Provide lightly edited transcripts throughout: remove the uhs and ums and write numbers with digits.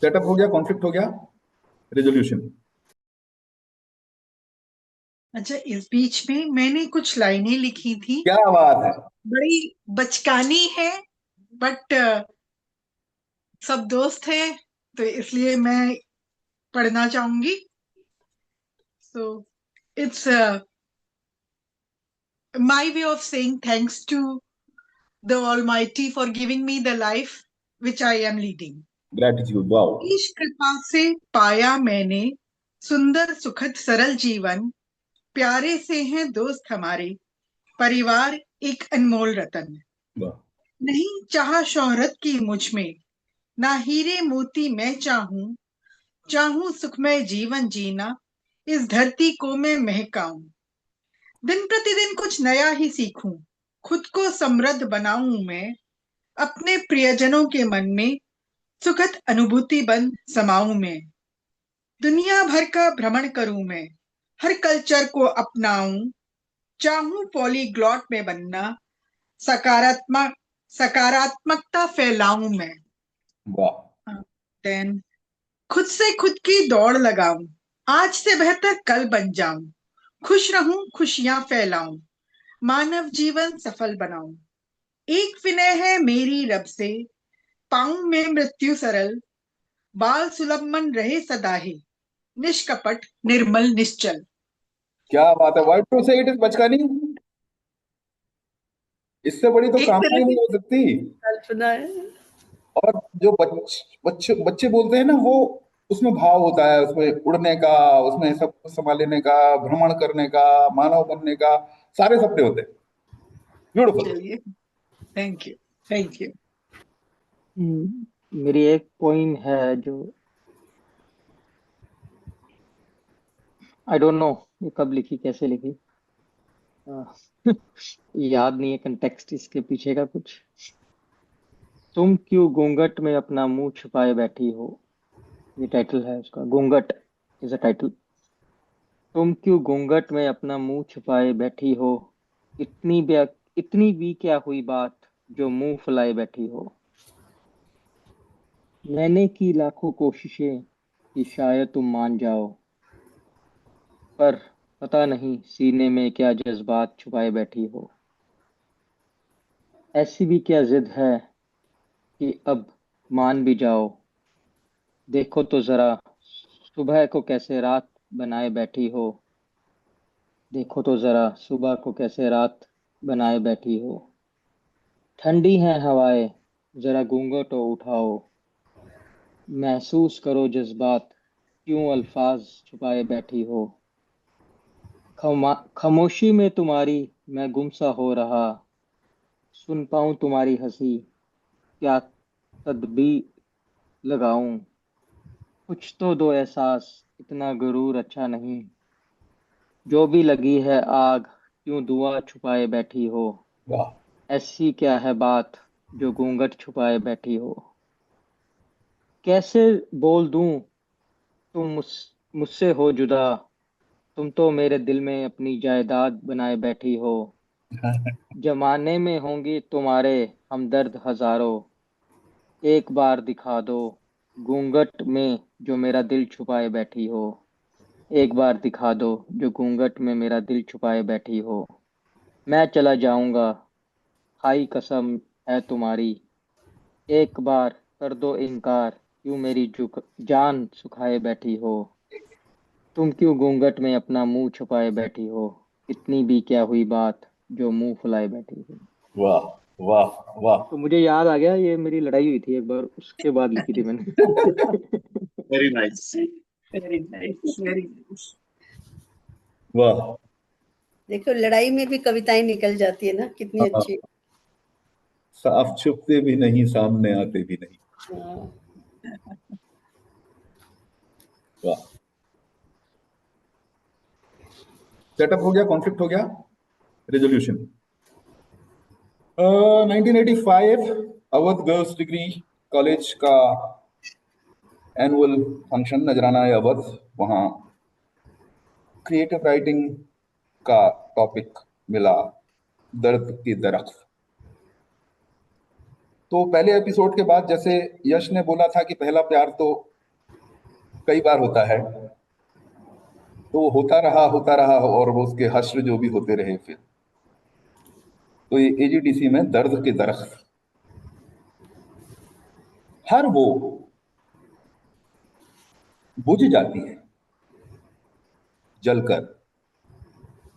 Setup हो गया, conflict हो गया, रेजोल्यूशन। अच्छा, इस बीच में मैंने कुछ लाइनें लिखी थी। क्या बात है। बड़ी बचकानी है, बट सब दोस्त हैं तो इसलिए मैं पढ़ना चाहूंगी। So it's my way of saying thanks to the Almighty for giving me the life which I am leading. Gratitude, wow. ईश कृपा से पाया मैंने सुंदर सुखद सरल जीवन, प्यारे से हैं दोस्त हमारे, परिवार एक अनमोल रतन। वाह। नहीं चाहा शोहरत की मुझ में, ना हीरे मोती मैं चाहूं, चाहूं सुखमय जीवन जीना, इस धरती को मैं महकाऊं। दिन प्रतिदिन कुछ नया ही सीखूं, खुद को समृद्ध बनाऊं मैं, अपने प्रियजनों के मन में सुखद अनुभूति बन समाऊं मैं। दुनिया भर का भ्रमण करूं मैं, हर कल्चर को अपनाऊं, चाहूं पॉलीग्लॉट में बनना, सकारात्मक सकारात्मकता फैलाऊं मैं। वाह। देन खुद से खुद की दौड़ लगाऊं, आज से बेहतर कल बन जाऊं, खुश रहूं खुशियां फैलाऊं, मानव जीवन सफल बनाऊं। एक विनय है मेरी रब से, पाऊं मैं मृत्यु सरल, बाल सुलभ मन रहे सदा ही, निष्कपट निर्मल निश्चल। क्या बात है, व्हाई टू से इट इज बचकानी। इससे बड़ी तो एक तरह कहानी नहीं की हो सकती। कल्पना है। और जो बच्चे बच्चे बोलते हैं ना, वो उसमें भाव होता है, उसमें उड़ने का, उसमें सब कुछ संभाल लेने का, भ्रमण करने का, मानव बनने का, सारे सपने होते हैं। ब्यूटीफुल। चलिए, थैंक यू, थैंक यू। मेरी एक पोइम है जो आई डोंट नो ये कब लिखी, कैसे लिखी। अ, याद नहीं है कंटेक्स्ट इसके पीछे का कुछ। तुम क्यों घूंघट में अपना मुंह छुपाए बैठी हो, ये टाइटल है उसका। घूंघट इज अ टाइटल। तुम क्यों घूंघट में अपना मुंह छुपाए बैठी हो, इतनी भी इतनी भी क्या हुई बात जो मुंह फुलाए बैठी हो। मैंने की लाखों कोशिशें कि शायद तुम मान जाओ, पर पता नहीं सीने में क्या जज्बात छुपाए बैठी हो। ऐसी भी क्या जिद है कि अब मान भी जाओ, देखो तो जरा सुबह को कैसे रात बनाए बैठी हो। देखो तो जरा सुबह को कैसे रात बनाए बैठी हो। ठंडी हैं हवाएं, जरा घूंघट उठाओ, महसूस करो जज्बात क्यों अल्फाज छुपाए बैठी हो। खामोशी में तुम्हारी मैं गुमसा हो रहा, सुन पाऊं तुम्हारी हंसी क्या तदबीर लगाऊं। कुछ तो दो एहसास, इतना गुरूर अच्छा नहीं, जो भी लगी है आग क्यों धुआं छुपाए बैठी हो। वाह। ऐसी क्या है बात जो घूंघट छुपाए बैठी हो। कैसे बोल दूं तुम मुझसे हो जुदा, तुम तो मेरे दिल में अपनी जायदाद बनाए बैठी हो। जमाने में होंगी तुम्हारे हमदर्द हजारों, एक बार दिखा दो घूंघट में जो मेरा दिल छुपाए बैठी हो। एक बार दिखा दो जो घूंघट में मेरा दिल छुपाए बैठी हो। मैं चला जाऊंगा, खाई कसम है तुम्हारी, एक बार कर दो इनकार क्यों मेरी जान सुखाए बैठी हो। तुम क्यों घूंघट में अपना मुंह छुपाए बैठी हो, इतनी भी क्या हुई बात जो मुंह फुलाए बैठी हो। वाह वाह वाह। तो मुझे याद आ गया, ये मेरी लड़ाई हुई थी एक बार, उसके बाद लिखी थी मैंने। Very nice. Very nice, very nice. वाह। देखो लड़ाई में भी कविताएं निकल जाती है ना, कितनी हाँ, अच्छी। साफ छुपते भी नहीं, सामने आते भी नहीं। हाँ। वाह। सेटअप हो गया, कॉन्फ्लिक्ट हो गया, resolution. 1985 Awadh girls degree college का एनुअल फंक्शन, नजराना है अवध। वहाँ क्रिएटिव राइटिंग का टॉपिक मिला, दर्द की दरख्त। तो पहले एपिसोड के बाद जैसे यश ने बोला था कि पहला प्यार तो कई बार होता है, तो वो होता रहा और वो उसके हश्र जो भी होते रहे फिर। तो ये एजीडीसी में दर्द के दरख्त, हर वो बुझ जाती है जलकर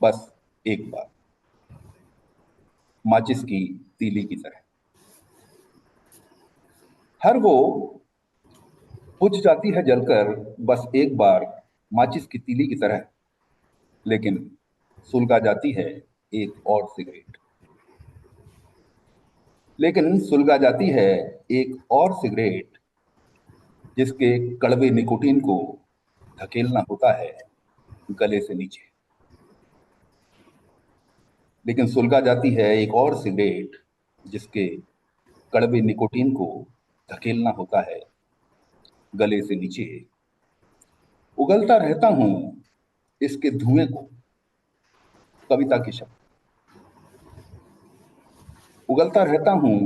बस एक बार, माचिस की तीली की तरह। हर वो बुझ जाती है जलकर बस एक बार, माचिस की तीली की तरह, लेकिन सुलगा जाती है एक और सिगरेट। लेकिन सुलगा जाती है एक और सिगरेट, जिसके कड़वे निकोटीन को धकेलना होता है गले से नीचे। लेकिन सुलगा जाती है एक और सिगरेट, जिसके कड़वे निकोटीन को धकेलना होता है गले से नीचे। उगलता रहता हूं इसके धुएं को कविता की शक्ल, उगलता रहता हूं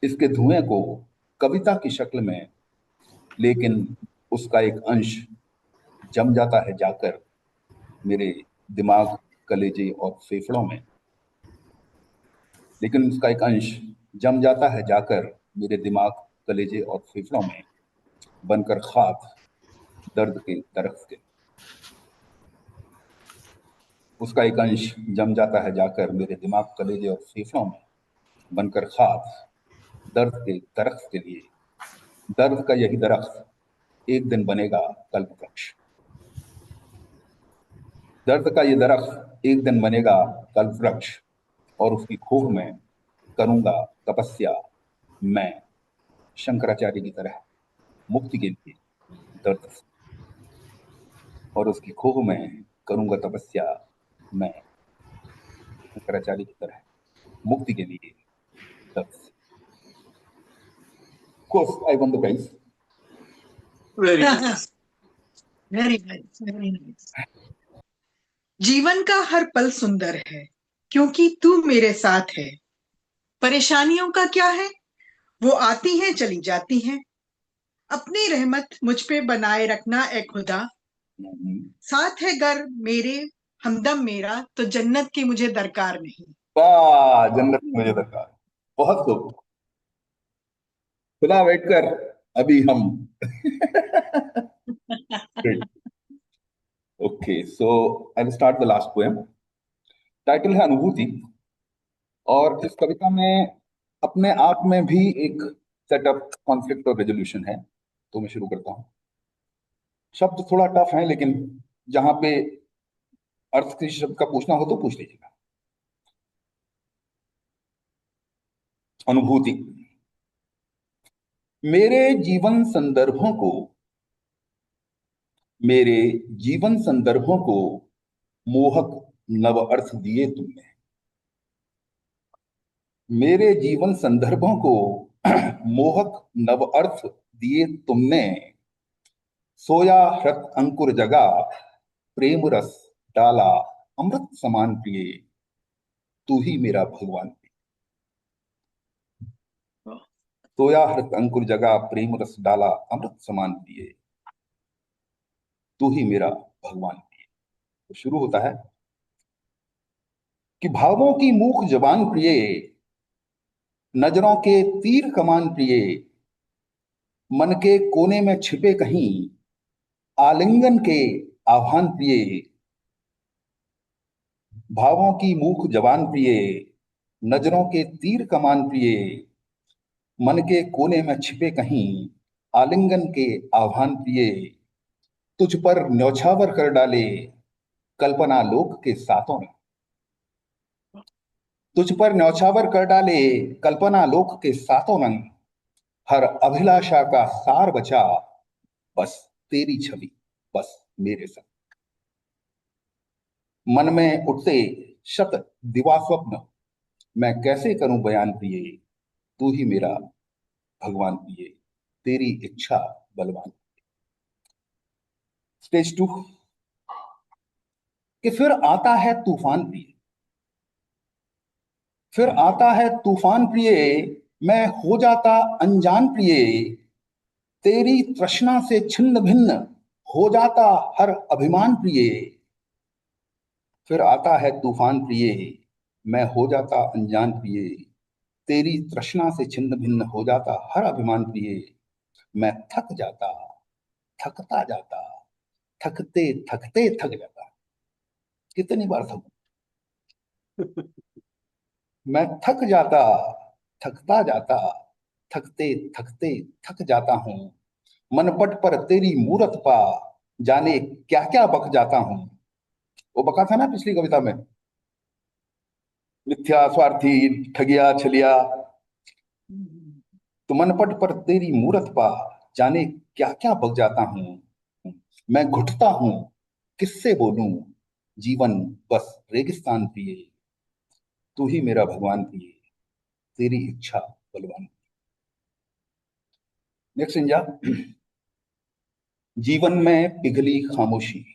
इसके धुएं को कविता की शक्ल में, लेकिन उसका एक अंश जम जाता है जाकर मेरे दिमाग, कलेजे और फेफड़ों में। लेकिन उसका एक अंश जम जाता है जाकर मेरे दिमाग, कलेजे और फेफड़ों में, बनकर खाक दर्द के दरख्त के। उसका एक अंश जम जाता है जाकर मेरे दिमाग, कलेजे और फेफड़ों में, बनकर खाक दर्द के दरख्त के लिए। दर्द का यही दरख्त एक दिन बनेगा कल्प वृक्ष। दर्द का ये दरख्त एक दिन बनेगा कल्प वृक्ष, और उसकी खोह में करूंगा तपस्या मैं, शंकराचार्य की तरह मुक्ति के लिए दर्द से। और उसकी खोह में करूंगा तपस्या मैं, शंकराचार्य की तरह मुक्ति के लिए दर्द से। Course I won the prize. Very nice, very nice, very nice. जीवन का हर पल सुंदर है क्योंकि तू मेरे साथ है। परेशानियों का क्या है, वो आती हैं चली जाती हैं। अपनी रहमत मुझ पे बनाए रखना ए खुदा। साथ है घर मेरे, हमदम मेरा, तो जन्नत की मुझे दरकार नहीं। वाह, जन्नत की मुझे दरकार। बहुत खूब। खुदा वेट कर, अभी हम okay, so I will start the last poem. Title है अनुभूति, और इस कविता में अपने आप में भी एक सेटअप, कॉन्फ्लिक्ट और रेजोल्यूशन है। तो मैं शुरू करता हूँ। शब्द थोड़ा टफ है, लेकिन जहां पे अर्थ किसी शब्द का पूछना हो तो पूछ लीजिएगा। अनुभूति। मेरे जीवन संदर्भों को, मेरे जीवन संदर्भों को मोहक नव अर्थ दिए तुमने। मेरे जीवन संदर्भों को मोहक नव अर्थ दिए तुमने। सोया हृत अंकुर जगा, प्रेम रस डाला अमृत समान प्रिय, तू ही मेरा भगवान। सोया हृत अंकुर जगा, प्रेम रस डाला अमृत समान प्रिय, तू ही मेरा भगवान। तो शुरू होता है कि भावों की मूक जबान प्रिय, नजरों के तीर कमान प्रिय, मन के कोने में छिपे कहीं आलिंगन के आह्वान प्रिय। भावों की मूक जबान प्रिय, नजरों के तीर कमान प्रिय, मन के कोने में छिपे कहीं आलिंगन के आह्वान प्रिय, तुझ पर न्यौछावर कर डाले कल्पना लोक के सातों ने। तुझ पर न्यौछावर कर डाले कल्पना लोक के सातों रंग, हर अभिलाषा का सार बचा बस तेरी छवि, बस मेरे संग। मन में उठते शत दिवा स्वप्न, मैं कैसे करूं बयान प्रिय, तू ही मेरा भगवान प्रिय, तेरी इच्छा बलवान। स्टेज 2। कि फिर आता है तूफान प्रिय, फिर आता है तूफान प्रिय, मैं हो जाता अनजान प्रिय, तेरी तृष्णा से छिन्न भिन्न हो जाता हर अभिमान प्रिय। फिर आता है तूफान प्रिय, मैं हो जाता अनजान प्रिय, तेरी तृष्णा से छिन्न भिन्न हो जाता हर अभिमान प्रिय। मैं थक जाता, थकता जाता, थकते थकते थक जाता। कितनी बार थकूं? मैं थक जाता, थकता जाता, थकते थकते थक जाता हूँ। मनपट पर तेरी मूरत पा, जाने क्या क्या बक जाता हूँ। वो बका था ना पिछली कविता में, मिथ्या स्वार्थी ठगिया छलिया। तो मनपट पर तेरी मूरत पा, जाने क्या क्या बक जाता हूँ। मैं घुटता हूँ, किससे बोलूं, जीवन बस रेगिस्तान पिए। तू ही मेरा भगवान पिए, तेरी इच्छा बलवान। नेक्स्ट इंजा। जीवन में पिघली खामोशी,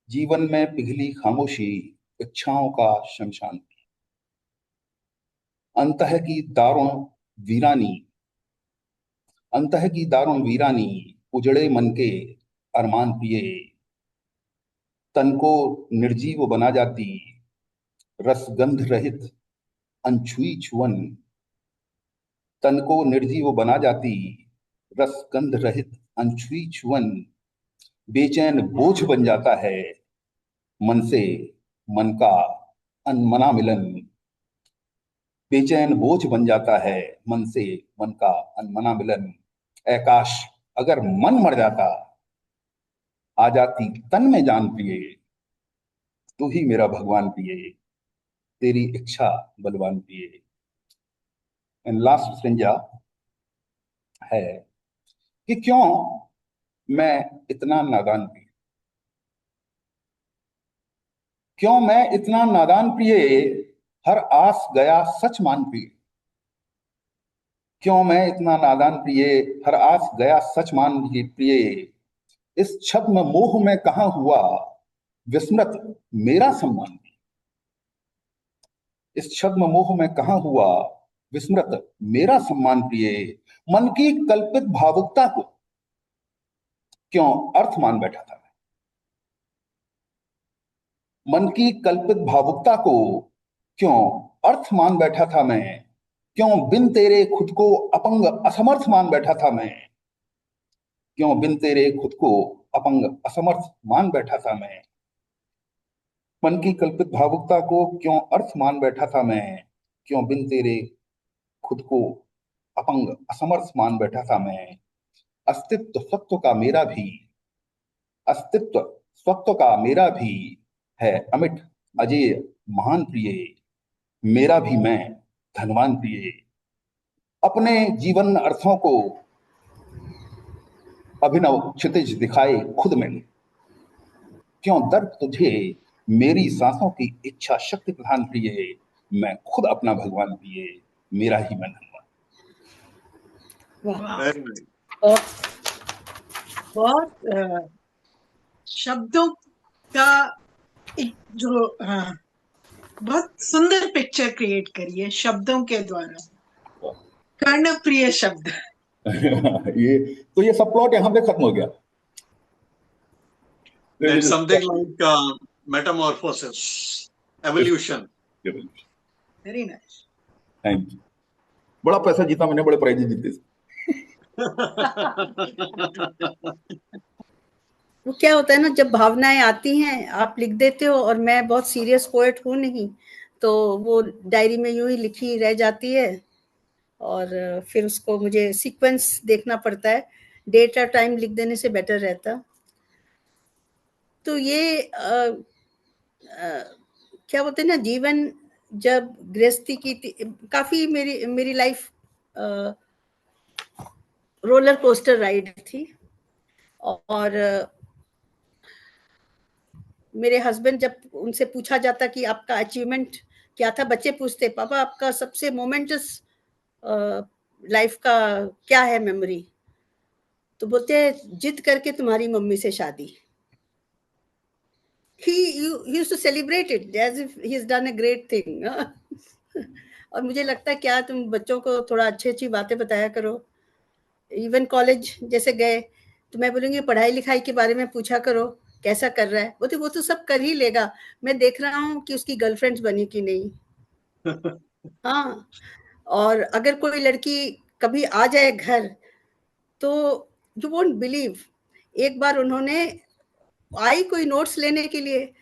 जीवन में पिघली खामोशी, इच्छाओं का शमशान। अंतः की दारुण वीरानी, अंतः की दारुण वीरानी, उजड़े मन के अरमान पिए। तन को निर्जीव बना जाती, रसगंध रहित अनछुई छुअन। तन को निर्जीव बना जाती, रसगंध रहित अनछुई छुअन। बेचैन बोझ बन जाता है मन से मन का अनमना मिलन। बेचैन बोझ बन जाता है मन से मन का अनमना मिलन। ऐ काश अगर मन मर जाता, आ जाती तन में जान प्रिय। तू ही मेरा भगवान प्रिय, तेरी इच्छा बलवान प्रिय। एंड लास्ट संज्ञा है कि क्यों मैं इतना नादान प्रिय, क्यों मैं इतना नादान प्रिय, हर आस गया सच मान प्रिय। क्यों मैं इतना नादान प्रिय, हर आस गया सच मान प्रिय। इस छद्म मोह में कहां हुआ विस्मृत मेरा सम्मान। इस छद्म मोह में कहां हुआ विस्मृत मेरा सम्मान प्रिय। मन की कल्पित भावुकता को क्यों अर्थ मान बैठा था मैं। मन की कल्पित भावुकता को क्यों अर्थ मान बैठा था मैं। क्यों बिन तेरे खुद को अपंग असमर्थ मान बैठा था मैं। क्यों बिन तेरे खुद को अपंग असमर्थ मान बैठा था मैं। मन की कल्पित भावुकता को क्यों अर्थ मान बैठा था मैं। क्यों बिन तेरे खुद को अपंग असमर्थ मान बैठा था मैं। अस्तित्व सत्व का मेरा भी, अस्तित्व स्वत्व का मेरा भी है अमिट अजय महान प्रिय। मेरा भी मैं धनवान प्रिय। अपने जीवन अर्थों को अभिनव क्षितिज दिखाए खुद में। क्यों दर्द तुझे मेरी सांसों की इच्छा शक्ति प्रधान प्रिय। मैं खुद अपना भगवान प्रिय, मेरा ही मैं धनवान। वाह, बहुत शब्दों का एक जो बहुत सुंदर पिक्चर क्रिएट करी है शब्दों के द्वारा। कर्ण प्रिय शब्द। ये सब प्लॉट यहाँ पे खत्म हो गया। It's something like metamorphosis, evolution. Very nice. Thank you. बड़ा पैसा जीता मैंने, बड़े प्राइज जीते। वो क्या होता है ना, जब भावनाएं आती हैं आप लिख देते हो, और मैं बहुत सीरियस पोएट हूँ नहीं, तो वो डायरी में यूं ही लिखी रह जाती है, और फिर उसको मुझे सीक्वेंस देखना पड़ता है। डेट और टाइम लिख देने से बेटर रहता। तो ये क्या बोलते हैं ना, जीवन जब गृहस्थी की काफी मेरी लाइफ रोलर कोस्टर राइड थी। और मेरे हस्बैंड, जब उनसे पूछा जाता कि आपका अचीवमेंट क्या था, बच्चे पूछते पापा आपका सबसे मोमेंटस लाइफ का क्या है मेमोरी, तो बोलते हैं जिद करके तुम्हारी मम्मी से शादी। He used to celebrate it as if he's done a great thing. और मुझे लगता है क्या तुम बच्चों को थोड़ा अच्छी बातें बताया करो। इवन कॉलेज जैसे गए तो मैं बोलूँगी पढ़ाई लिखाई के बारे में पूछा करो, कैसा कर रहा है। वो तो सब कर ही लेगा, मैं देख रहा हूँ कि उसकी गर्लफ्रेंड्स बनी कि नहीं। हाँ, और अगर कोई लड़की कभी आ जाए घर तो यू वोंट बिलीव, एक बार उन्होंने आई कोई नोट्स लेने के लिए,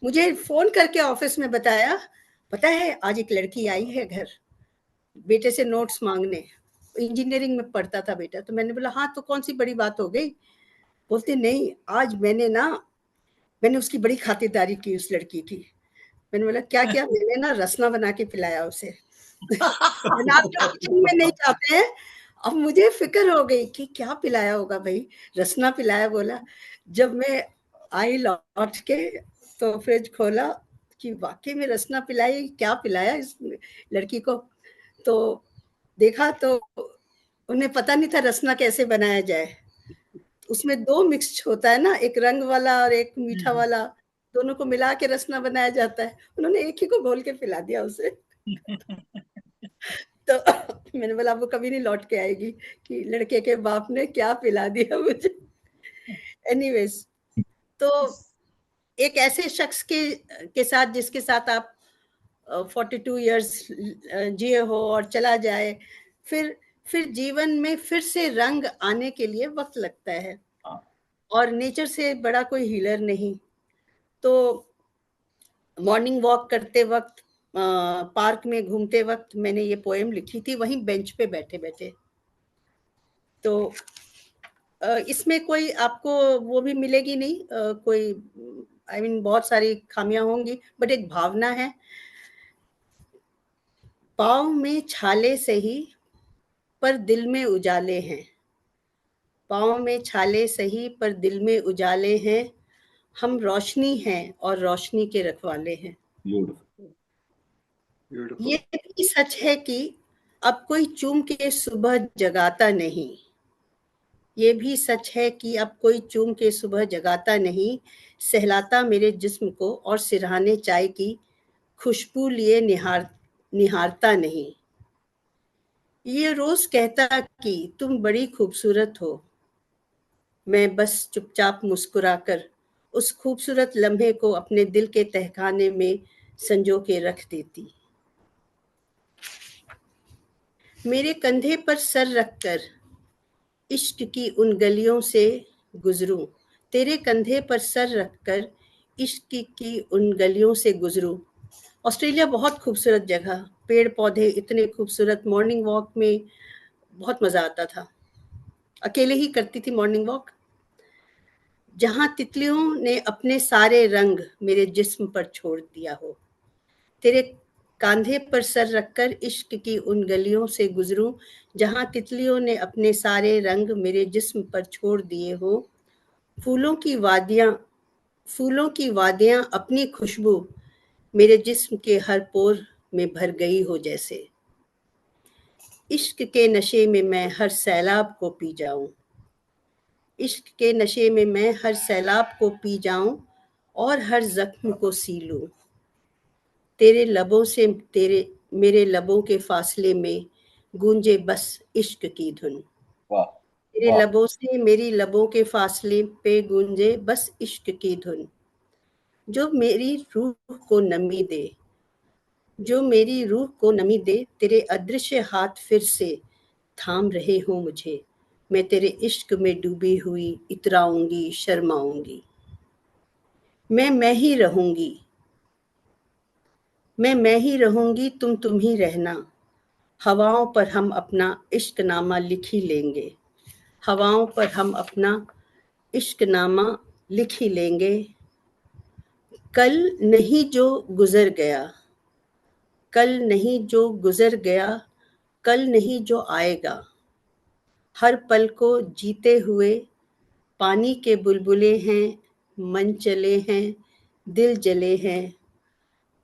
मुझे फोन करके ऑफिस में बताया, पता है आज एक लड़की आई है घर बेटे से नोट्स मांगने, इंजीनियरिंग में पढ़ता था बेटा। तो मैंने बोला हाँ तो कौन सी बड़ी बात हो गई। बोलते नहीं आज मैंने उसकी बड़ी खातिरदारी की उस लड़की की। मैंने बोला क्या किया। मैंने ना रसना बना के पिलाया उसे। आप तो किचन में नहीं जाते हैं। अब मुझे फिक्र हो गई कि क्या पिलाया होगा भाई, रसना पिलाया बोला। जब मैं आई लौट के तो फ्रिज खोला कि वाकई में रसना पिलाई, क्या पिलाया इस लड़की को। तो देखा तो उन्हें पता नहीं था रसना कैसे बनाया जाए। उसमें 2 मिक्स होता है ना, एक रंग वाला और एक मीठा वाला, दोनों को मिला के रसना बनाया जाता है। उन्होंने एक ही को घोल के पिला दिया उसे। तो मैंने बोला वो कभी नहीं लौट के आएगी कि लड़के के बाप ने क्या पिला दिया मुझे। एनीवेज, तो एक ऐसे शख्स के साथ जिसके साथ आप 42 इयर्स जिए हो और चला जाए, फिर जीवन में फिर से रंग आने के लिए वक्त लगता है, और नेचर से बड़ा कोई हीलर नहीं। तो मॉर्निंग वॉक करते वक्त, पार्क में घूमते वक्त मैंने ये पोएम लिखी थी वहीं बेंच पे बैठे बैठे। तो इसमें कोई आपको वो भी मिलेगी नहीं, कोई आई मीन बहुत सारी खामियां होंगी, बट एक भावना है। पाँव में छाले सही पर दिल में उजाले हैं, पाँव में छाले सही पर दिल में उजाले हैं, हम रोशनी हैं और रोशनी के रखवाले हैं। Beautiful. ये भी सच है कि अब कोई चूम के सुबह जगाता नहीं, ये भी सच है कि अब कोई चूम के सुबह जगाता नहीं, सहलाता मेरे जिस्म को और सिरहाने चाय की खुशबू लिए निहारता नहीं। ये रोज कहता कि तुम बड़ी खूबसूरत हो, मैं बस चुपचाप मुस्कुराकर उस खूबसूरत लम्हे को अपने दिल के तहखाने में संजो के रख देती। मेरे कंधे पर सर रखकर इश्क की उन गलियों से गुजरूं, तेरे कंधे पर सर रखकर इश्क की उन गलियों से गुजरूं। ऑस्ट्रेलिया बहुत खूबसूरत जगह, पेड़ पौधे इतने खूबसूरत, मॉर्निंग वॉक में बहुत मजा आता था। अकेले ही करती थी मॉर्निंग वॉक। जहां तितलियों ने अपने सारे रंग मेरे जिस्म पर छोड़ दिया हो, तेरे कांधे पर सर रखकर इश्क की उन गलियों से गुजरूं, जहां तितलियों ने अपने सारे रंग मेरे जिस्म पर छोड़ दिए हो। फूलों की वादियां अपनी खुशबू मेरे जिस्म के हर पोर में भर गई हो जैसे। इश्क के नशे में मैं हर सैलाब को पी जाऊं, इश्क के नशे में मैं हर सैलाब को पी जाऊं और हर जख्म को सी लूं। तेरे लबों से मेरे लबों के फासले में गूंजे बस इश्क की धुन। तेरे लबों से मेरी लबों के फासले पे गूंजे बस इश्क की धुन, जो मेरी रूह को नमी दे, जो मेरी रूह को नमी दे। तेरे अदृश्य हाथ फिर से थाम रहे हो मुझे, मैं तेरे इश्क में डूबी हुई इतराऊंगी, शर्माऊंगी। मैं ही रहूंगी, मैं ही रहूंगी, तुम ही रहना। हवाओं पर हम अपना इश्क नामा लिख ही लेंगे, हवाओं पर हम अपना इश्क नामा लिख ही लेंगे। कल नहीं जो गुजर गया, कल नहीं जो गुजर गया, कल नहीं जो आएगा। हर पल को जीते हुए पानी के बुलबुले हैं, मन चले हैं, दिल जले हैं।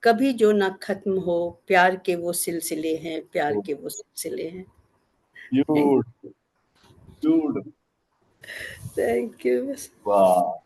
कभी जो ना खत्म हो, प्यार के वो सिलसिले हैं, प्यार के वो सिलसिले हैं। Beautiful. Thank you. वाह,